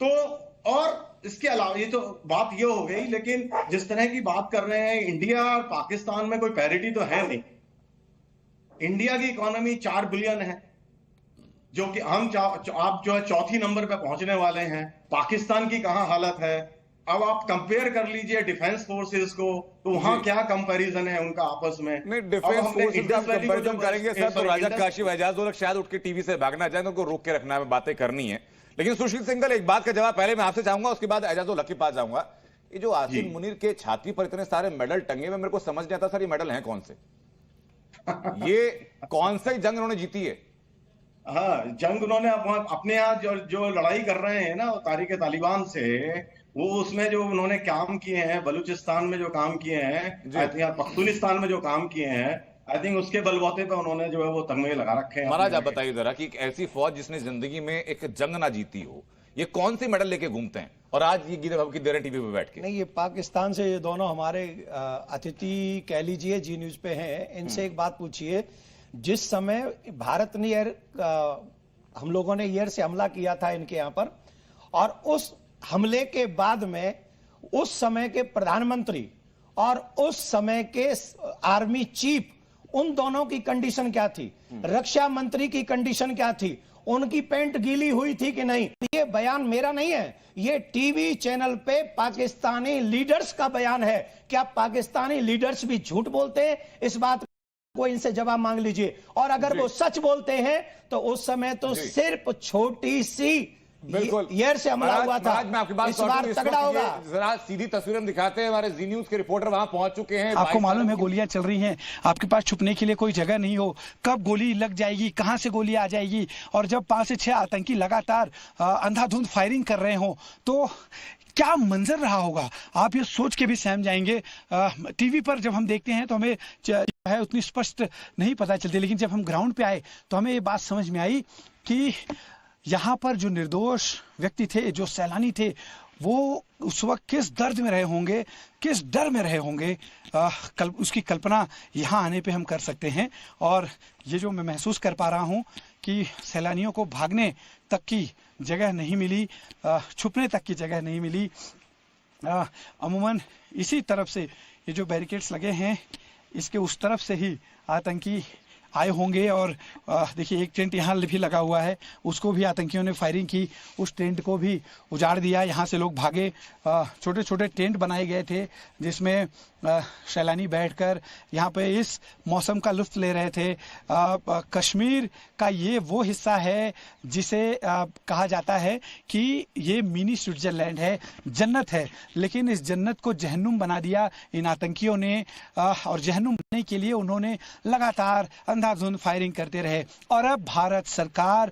तो और इसके अलावा ये तो बात ये हो गई, लेकिन जिस तरह की बात कर रहे हैं, इंडिया और पाकिस्तान में कोई पैरिटी तो है नहीं। इंडिया की इकोनॉमी 4 बिलियन है, जो कि आप जो है चौथी नंबर पे पहुंचने वाले हैं। पाकिस्तान की कहां हालत है, अब आप कंपेयर कर लीजिए डिफेंस फोर्सेस को, तो वहां क्या कंपैरिजन है उनका आपस में। नहीं, डिफेंस फोर्सेस का कंपैरिजन करेंगे सर तो राजा काशिफ एजाज उल हक शायद उठ के टीवी से भागना चाहें, उनको रोक के रखना है, बातें करनी है। लेकिन सुशील सिंघल, एक बात का जवाब पहले मैं आपसे चाहूंगा, उसके बाद एजाज उल हक के पास जाऊंगा। ये जो आसिम मुनीर के छाती पर इतने सारे मेडल टंगे हुए, मेरे को समझ नहीं आता सर ये मेडल हैं कौन से, ये कौन सी जंग उन्होंने जीती है? हाँ, जंग उन्होंने अपने यहाँ जो लड़ाई कर रहे हैं ना तारीख तालिबान से, वो उसमें जो उन्होंने काम किए हैं, बलूचिस्तान में जो काम किए हैं, आई थिंक पख्तूनिस्तान में जो काम किए हैं, आई थिंक उसके बलबूते पे उन्होंने जो है वो तगमे लगा रखे हैं। महाराज आप बताइए जरा कि एक ऐसी फौज जिसने जिंदगी में एक जंग ना जीती हो, ये कौन सी मेडल लेके घूमते हैं और आज ये गिरे भव की दे रहे टीवी पे बैठ के? नहीं, ये पाकिस्तान से ये दोनों हमारे अतिथि कह लीजिए जी न्यूज पे हैं, इनसे एक बात पूछिए। जिस समय भारत ने हम लोगों ने एयर से हमला किया था इनके यहां पर, और उस हमले के बाद में उस समय के प्रधानमंत्री और उस समय के आर्मी चीफ, उन दोनों की कंडीशन क्या थी? रक्षा मंत्री की कंडीशन क्या थी? उनकी पैंट गीली हुई थी कि नहीं? ये बयान मेरा नहीं है, ये टीवी चैनल पे पाकिस्तानी लीडर्स का बयान है। क्या पाकिस्तानी लीडर्स भी झूठ बोलते हैं? इस बात को इनसे जवाब मांग लीजिए। और अगर वो सच बोलते हैं तो उस समय तो सिर्फ छोटी सी बिल्कुल एयर से हमला हुआ था, मैं आपकी बात इस बार तगड़ा होगा। जरा सीधी तस्वीरें दिखाते हैं, हमारे जी न्यूज के रिपोर्टर वहां पहुंच चुके हैं। आपको मालूम है गोलियां चल रही हैं, आपके पास छुपने के लिए कोई जगह नहीं हो, कब गोली लग जाएगी, कहां से गोली आ जाएगी, और जब 5 से 6 आतंकी लगातार अंधाधुंध फायरिंग कर रहे हो तो क्या मंजर रहा होगा, आप ये सोच के भी सहम जाएंगे। टीवी पर जब हम देखते हैं तो हमें है उतनी स्पष्ट नहीं पता चलती, लेकिन जब हम ग्राउंड पे आए तो हमें ये बात समझ में आई कि यहाँ पर जो निर्दोष व्यक्ति थे, जो सैलानी थे, वो उस वक्त किस दर्द में रहे होंगे, किस डर में रहे होंगे, उसकी कल्पना यहाँ आने पे हम कर सकते हैं। और ये जो मैं महसूस कर पा रहा हूँ कि सैलानियों को भागने तक की जगह नहीं मिली, छुपने तक की जगह नहीं मिली। अमूमन इसी तरफ से ये जो बैरिकेड्स लगे हैं, इसके उस तरफ से ही आतंकी आए होंगे। और देखिए एक टेंट यहाँ भी लगा हुआ है, उसको भी आतंकियों ने फायरिंग की, उस टेंट को भी उजाड़ दिया, यहाँ से लोग भागे। छोटे छोटे टेंट बनाए गए थे जिसमें सैलानी बैठकर यहाँ पे इस मौसम का लुत्फ ले रहे थे। कश्मीर का ये वो हिस्सा है जिसे कहा जाता है कि ये मिनी स्विट्जरलैंड है, जन्नत है, लेकिन इस जन्नत को जहन्नुम बना दिया इन आतंकियों ने। और जहन्नुम बनने के लिए उन्होंने लगातार अंधाधुंध फायरिंग करते रहे। और अब भारत सरकार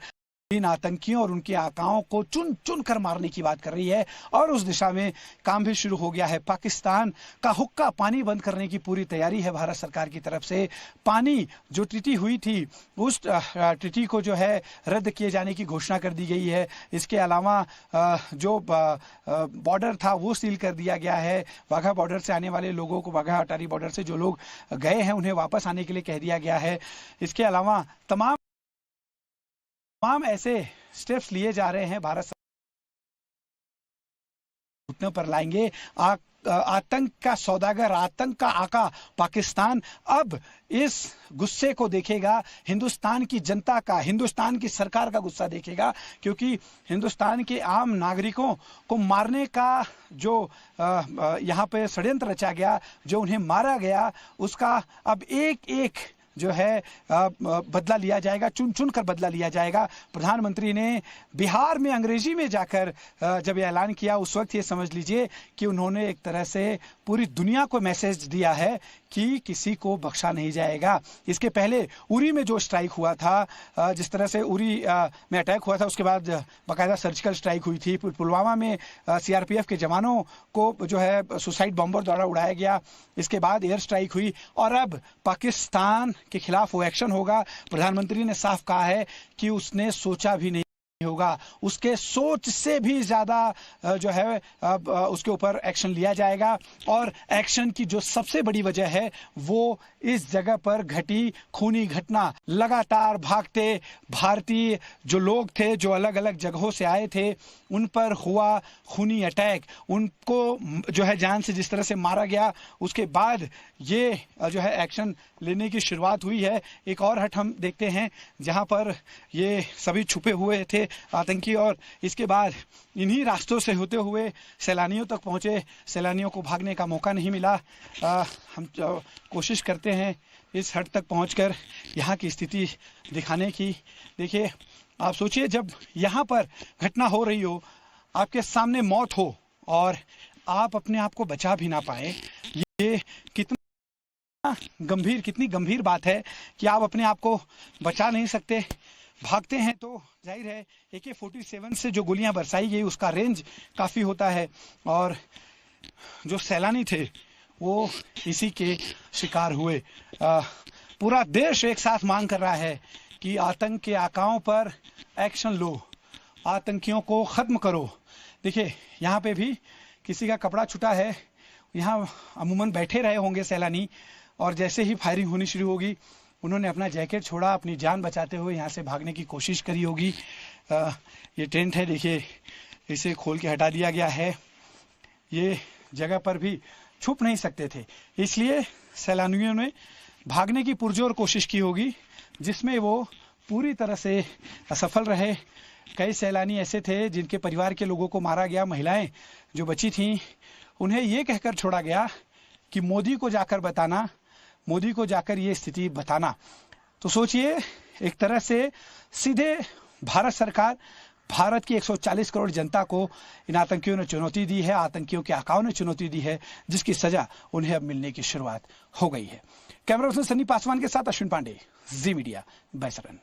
इन आतंकियों और उनके आकाओं को चुन चुन कर मारने की बात कर रही है, और उस दिशा में काम भी शुरू हो गया है। पाकिस्तान का हुक्का पानी बंद करने की पूरी तैयारी है भारत सरकार की तरफ से। पानी जो ट्रीटी हुई थी, उस ट्रीटी को जो है रद्द किए जाने की घोषणा कर दी गई है। इसके अलावा जो बॉर्डर था वो सील कर दिया गया है। वाघा बॉर्डर से आने वाले लोगों को, वाघा अटारी बॉर्डर से जो लोग गए हैं उन्हें वापस आने के लिए कह दिया गया है। इसके अलावा तमाम ऐसे स्टेप्स लिए जा रहे हैं भारत घुटनों पर लाएंगे। आतंक का सौदागर, आतंक का आका पाकिस्तान अब इस गुस्से को देखेगा, हिंदुस्तान की जनता का, हिंदुस्तान की सरकार का गुस्सा देखेगा, क्योंकि हिंदुस्तान के आम नागरिकों को मारने का जो यहाँ पे षड्यंत्र रचा गया, जो उन्हें मारा गया, उसका अब एक एक जो है बदला लिया जाएगा, चुन चुन कर बदला लिया जाएगा। प्रधानमंत्री ने बिहार में अंग्रेजी में जाकर जब ये ऐलान किया, उस वक्त ये समझ लीजिए कि उन्होंने एक तरह से पूरी दुनिया को मैसेज दिया है कि किसी को बख्शा नहीं जाएगा। इसके पहले उरी में जो स्ट्राइक हुआ था, जिस तरह से उरी में अटैक हुआ था, उसके बाद बाकायदा सर्जिकल स्ट्राइक हुई थी। पुलवामा में सीआरपीएफ के जवानों को जो है सुसाइड बॉम्बर द्वारा उड़ाया गया। इसके बाद एयर स्ट्राइक हुई, और अब पाकिस्तान के खिलाफ वो एक्शन होगा। प्रधानमंत्री ने साफ कहा है कि उसने सोचा भी नहीं होगा, उसके सोच से भी ज्यादा जो है उसके ऊपर एक्शन लिया जाएगा। और एक्शन की जो सबसे बड़ी वजह है वो इस जगह पर घटी खूनी घटना। लगातार भागते भारतीय जो लोग थे, जो अलग अलग जगहों से आए थे, उन पर हुआ खूनी अटैक, उनको जो है जान से जिस तरह से मारा गया, उसके बाद ये जो है एक्शन लेने की शुरुआत हुई है। एक और हट हम देखते हैं जहां पर ये सभी छुपे हुए थे आतंकी, और इसके बाद इन्हीं रास्तों से होते हुए सैलानियों तक पहुंचे। सैलानियों को भागने का मौका नहीं मिला। हम कोशिश करते हैं इस हट तक पहुंचकर यहाँ की स्थिति दिखाने की। देखिए, आप सोचिए, जब यहाँ पर घटना हो रही हो, आपके सामने मौत हो और आप अपने आप को बचा भी ना पाए, ये कितनी गंभीर बात है कि आप अपने आप को बचा नहीं सकते। भागते हैं तो जाहिर है AK-47 से जो गोलियां बरसाई गई उसका रेंज काफी होता है, और जो सैलानी थे वो इसी के शिकार हुए। पूरा देश एक साथ मांग कर रहा है कि आतंक के आकाओं पर एक्शन लो, आतंकियों को खत्म करो। देखिए, यहाँ पे भी किसी का कपड़ा छूटा है। यहाँ अमूमन बैठे रहे होंगे सैलानी, और जैसे ही फायरिंग होनी शुरू होगी उन्होंने अपना जैकेट छोड़ा, अपनी जान बचाते हुए यहाँ से भागने की कोशिश करी होगी। ये टेंट है, देखिए, इसे खोल के हटा दिया गया है। ये जगह पर भी छुप नहीं सकते थे, इसलिए सैलानियों ने भागने की पुरजोर कोशिश की होगी, जिसमें वो पूरी तरह से असफल रहे। कई सैलानी ऐसे थे जिनके परिवार के लोगों को मारा गया। महिलाएं जो बची थीं उन्हें ये कहकर छोड़ा गया कि मोदी को जाकर बताना, मोदी को जाकर ये स्थिति बताना। तो सोचिए, एक तरह से सीधे भारत सरकार, भारत की 140 करोड़ जनता को इन आतंकियों ने चुनौती दी है, आतंकियों के आकाओं ने चुनौती दी है, जिसकी सजा उन्हें अब मिलने की शुरुआत हो गई है। कैमरा पर्सन सन्नी पासवान के साथ अश्विन पांडे, जी मीडिया, बैसरन।